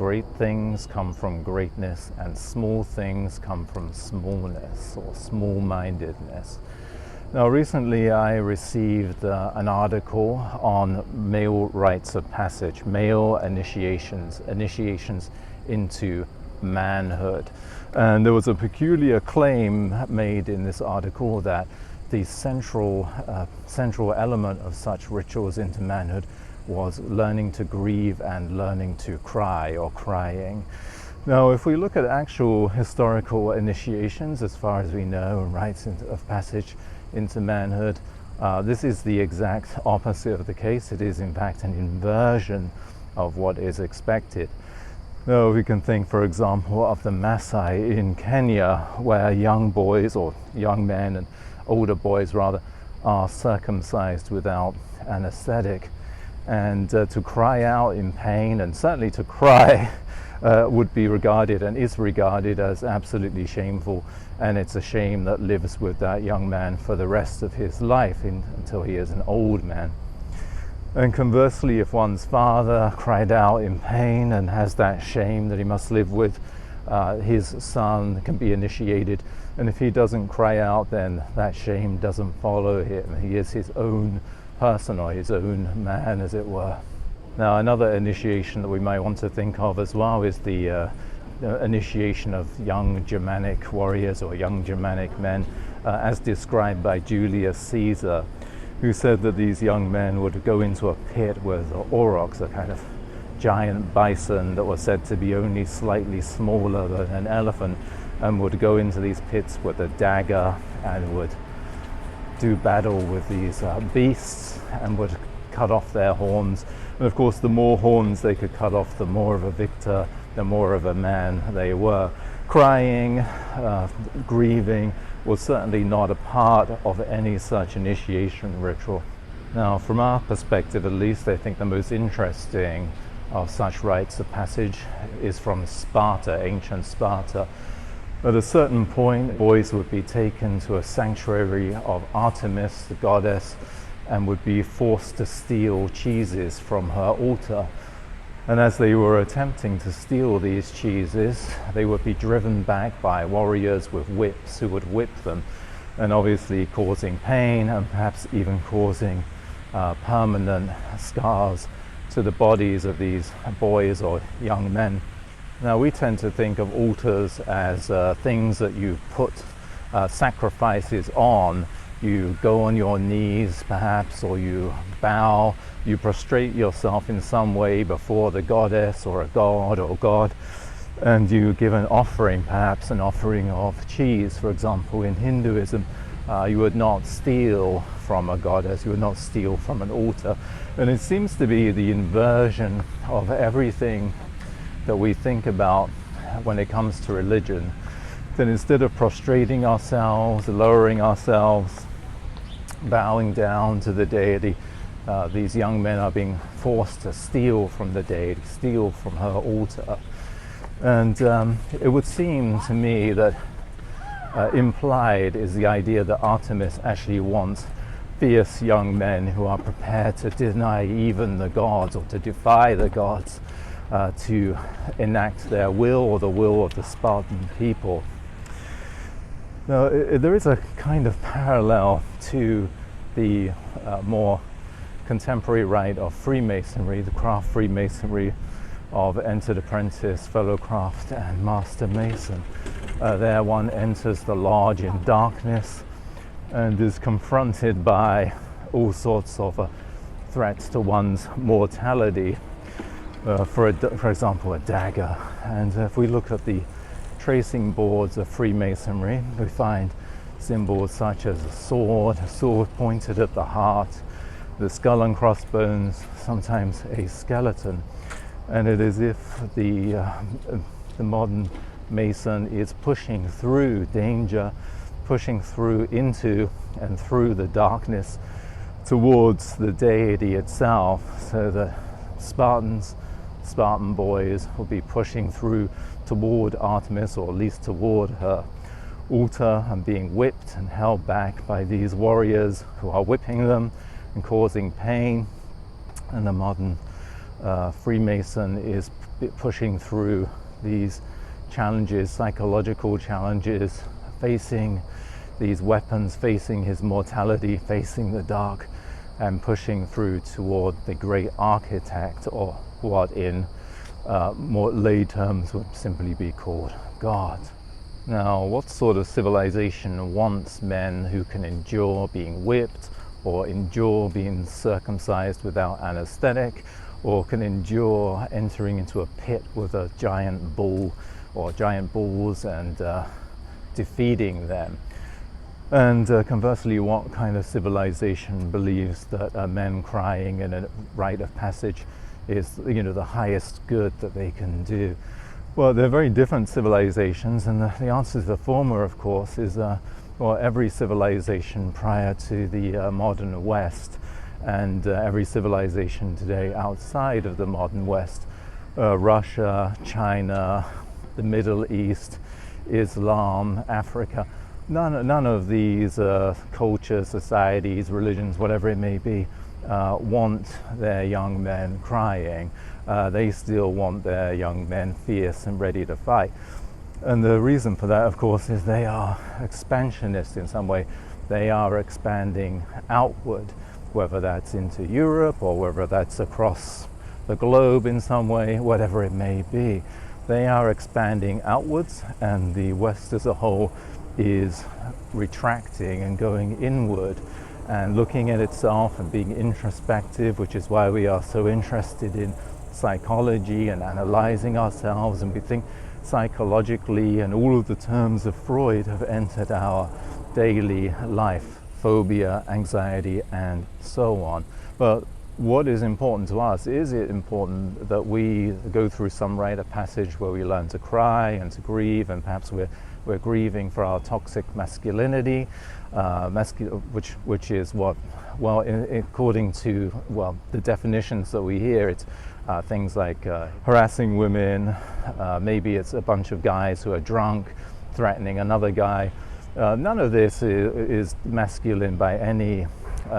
great things come from greatness, and small things come from smallness or small-mindedness. Now, recently I received an article on male rites of passage, male initiations into manhood. And there was a peculiar claim made in this article that the central element of such rituals into manhood was learning to grieve and learning to cry, or crying. Now, if we look at actual historical initiations, as far as we know, and rites of passage into manhood, this is the exact opposite of the case. It is in fact an inversion of what is expected. Now, we can think, for example, of the Maasai in Kenya, where young boys, or young men and older boys rather, are circumcised without anesthetic. And to cry out in pain, and certainly to cry, would be regarded and is regarded as absolutely shameful, and it's a shame that lives with that young man for the rest of his life until he is an old man. And conversely, if one's father cried out in pain and has that shame that he must live with, his son can be initiated, and if he doesn't cry out, then that shame doesn't follow him. He is his own person, or his own man, as it were. Now, another initiation that we might want to think of as well is the initiation of young Germanic warriors, or young Germanic men, as described by Julius Caesar, who said that these young men would go into a pit with aurochs, a kind of giant bison that was said to be only slightly smaller than an elephant, and would go into these pits with a dagger and would do battle with these beasts and would cut off their horns. And of course, the more horns they could cut off, the more of a victor, the more of a man they were. Crying, grieving was certainly not a part of any such initiation ritual. Now, from our perspective at least, I think the most interesting of such rites of passage is from Sparta, ancient Sparta. At a certain point, boys would be taken to a sanctuary of Artemis, the goddess, and would be forced to steal cheeses from her altar. And as they were attempting to steal these cheeses, they would be driven back by warriors with whips who would whip them, and obviously causing pain and perhaps even causing permanent scars to the bodies of these boys or young men. Now, we tend to think of altars as things that you put sacrifices on. You go on your knees perhaps, or you bow, you prostrate yourself in some way before the goddess or a god or God, and you give an offering, perhaps an offering of cheese. For example, in Hinduism, you would not steal from a goddess, you would not steal from an altar. And it seems to be the inversion of everything that we think about when it comes to religion. Then instead of prostrating ourselves, lowering ourselves, bowing down to the deity, these young men are being forced to steal from the deity, steal from her altar. And it would seem to me that implied is the idea that Artemis actually wants fierce young men who are prepared to deny even the gods, or to defy the gods, to enact their will, or the will of the Spartan people. Now, there is a kind of parallel to the more contemporary rite of Freemasonry, the craft Freemasonry of entered apprentice, fellow craft, and master mason. There one enters the lodge in darkness and is confronted by all sorts of threats to one's mortality. For example, a dagger. And if we look at the tracing boards of Freemasonry, we find symbols such as a sword pointed at the heart, the skull and crossbones, sometimes a skeleton. And it is as if the modern Mason is pushing through danger, pushing through into and through the darkness towards the deity itself, so that Spartan boys will be pushing through toward Artemis, or at least toward her altar, and being whipped and held back by these warriors who are whipping them and causing pain. And the modern Freemason is pushing through these challenges, psychological challenges, facing these weapons, facing his mortality, facing the dark, and pushing through toward the great architect, or what in more lay terms would simply be called God. Now, what sort of civilization wants men who can endure being whipped, or endure being circumcised without anesthetic, or can endure entering into a pit with a giant bull or giant bulls and defeating them? And conversely, what kind of civilization believes that men crying in a rite of passage is, the highest good that they can do? Well, they're very different civilizations, and the answer to the former, of course, is every civilization prior to the modern West, and every civilization today outside of the modern West, Russia, China, the Middle East, Islam, Africa. None of these cultures, societies, religions, whatever it may be, want their young men crying. They still want their young men fierce and ready to fight. And the reason for that, of course, is they are expansionist in some way. They are expanding outward, whether that's into Europe or whether that's across the globe in some way, whatever it may be. They are expanding outwards, and the West as a whole is retracting and going inward and looking at itself and being introspective, which is why we are so interested in psychology and analyzing ourselves, and we think psychologically, and all of the terms of Freud have entered our daily life: phobia, anxiety, and so on. But what is important to us? Is it important that we go through some rite of passage where we learn to cry and to grieve, and perhaps we're grieving for our toxic masculinity, which is what, well, according to, well, the definitions that we hear, it's things like harassing women, maybe it's a bunch of guys who are drunk threatening another guy. None of this is masculine by any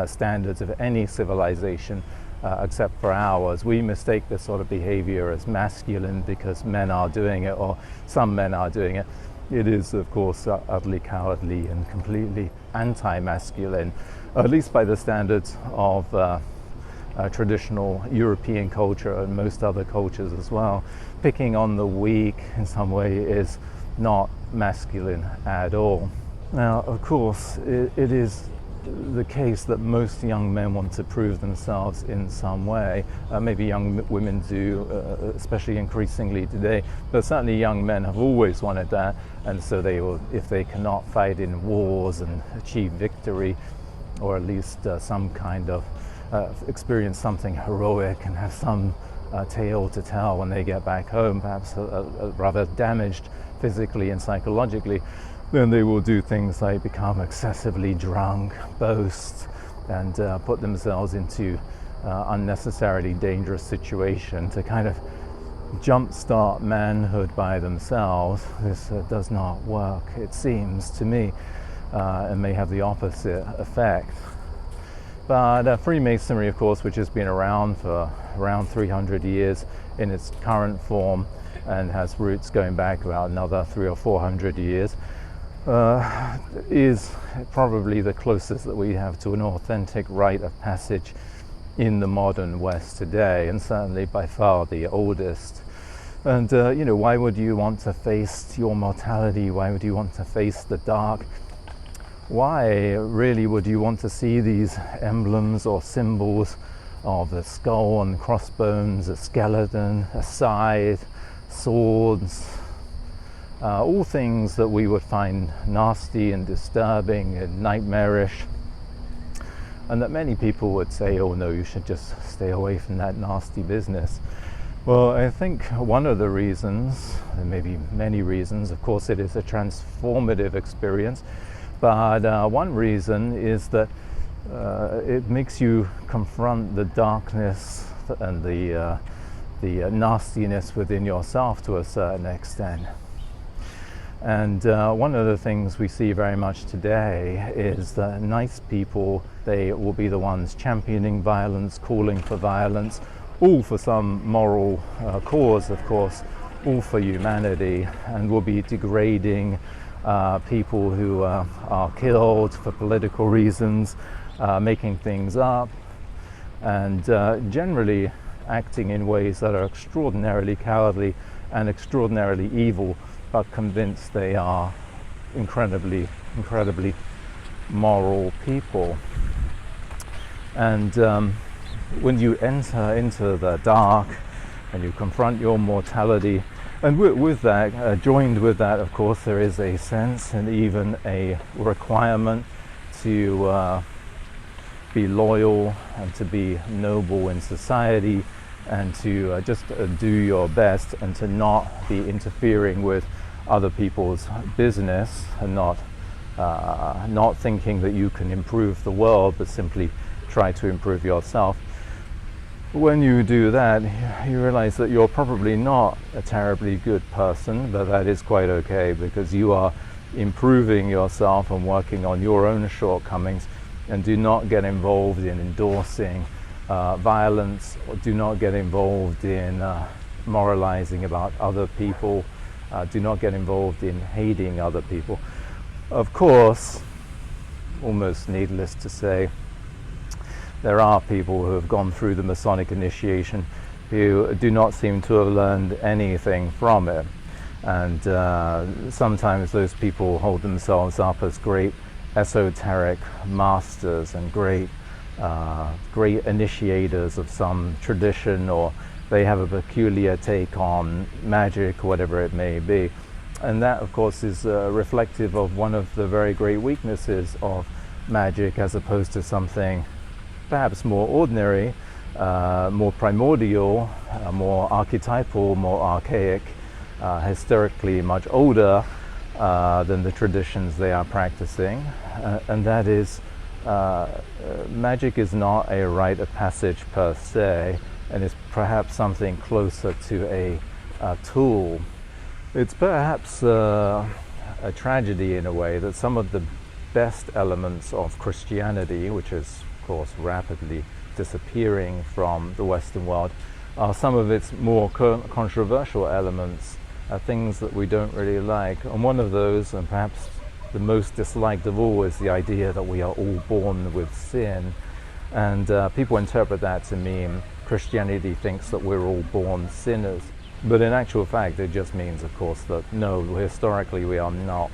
standards of any civilization except for ours. We mistake this sort of behavior as masculine because men are doing it, or some men are doing it. It is, of course, utterly cowardly and completely anti-masculine, at least by the standards of traditional European culture and most other cultures as well. Picking on the weak in some way is not masculine at all. Now, of course, it is the case that most young men want to prove themselves in some way. Maybe young women do, especially increasingly today, but certainly young men have always wanted that, and so they will, if they cannot fight in wars and achieve victory, or at least some kind of experience something heroic and have some tale to tell when they get back home, perhaps rather damaged physically and psychologically, then they will do things like become excessively drunk, boast, and put themselves into unnecessarily dangerous situation to kind of jumpstart manhood by themselves. This does not work, it seems to me, and may have the opposite effect. But Freemasonry, of course, which has been around for around 300 years in its current form and has roots going back about another 300 or 400 years, is probably the closest that we have to an authentic rite of passage in the modern West today, and certainly by far the oldest. And why would you want to face your mortality? Why would you want to face the dark? Why really would you want to see these emblems or symbols of a skull and crossbones, a skeleton, a scythe, swords, all things that we would find nasty and disturbing and nightmarish, and that many people would say, oh no, you should just stay away from that nasty business? Well, I think one of the reasons, there may be many reasons, of course it is a transformative experience, but one reason is that it makes you confront the darkness and the nastiness within yourself to a certain extent. And one of the things we see very much today is that nice people, they will be the ones championing violence, calling for violence, all for some moral cause, of course, all for humanity, and will be degrading people who are killed for political reasons, making things up, and generally acting in ways that are extraordinarily cowardly and extraordinarily evil, but convinced they are incredibly moral people. And when you enter into the dark and you confront your mortality, and with that, joined with that, of course, there is a sense and even a requirement to be loyal and to be noble in society, and to just do your best and to not be interfering with other people's business, and not thinking that you can improve the world, but simply try to improve yourself. When you do that, you realize that you're probably not a terribly good person, but that is quite okay, because you are improving yourself and working on your own shortcomings, and do not get involved in endorsing violence, or do not get involved in moralizing about other people, do not get involved in hating other people. Of course, almost needless to say, there are people who have gone through the Masonic initiation who do not seem to have learned anything from it. And sometimes those people hold themselves up as great esoteric masters and great initiators of some tradition, or they have a peculiar take on magic, whatever it may be. And that, of course, is reflective of one of the very great weaknesses of magic, as opposed to something perhaps more ordinary, more primordial, more archetypal, more archaic, historically much older than the traditions they are practicing. And that is, magic is not a rite of passage per se, and is perhaps something closer to a tool. It's perhaps a tragedy in a way that some of the best elements of Christianity, which is of course rapidly disappearing from the Western world, are some of its more controversial elements, things that we don't really like. And one of those, and perhaps the most disliked of all, is the idea that we are all born with sin. And people interpret that to mean Christianity thinks that we're all born sinners. But in actual fact, it just means, of course, that no, historically we are not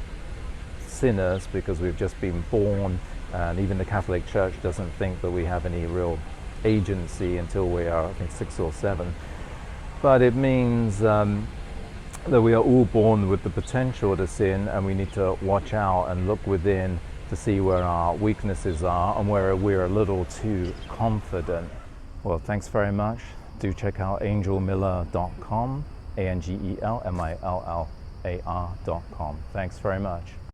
sinners, because we've just been born, and even the Catholic Church doesn't think that we have any real agency until we are, I think, 6 or 7. But it means that we are all born with the potential to sin, and we need to watch out and look within to see where our weaknesses are and where we're a little too confident. Well, thanks very much. Do check out angelmiller.com, ANGELMILLAR.com. Thanks very much.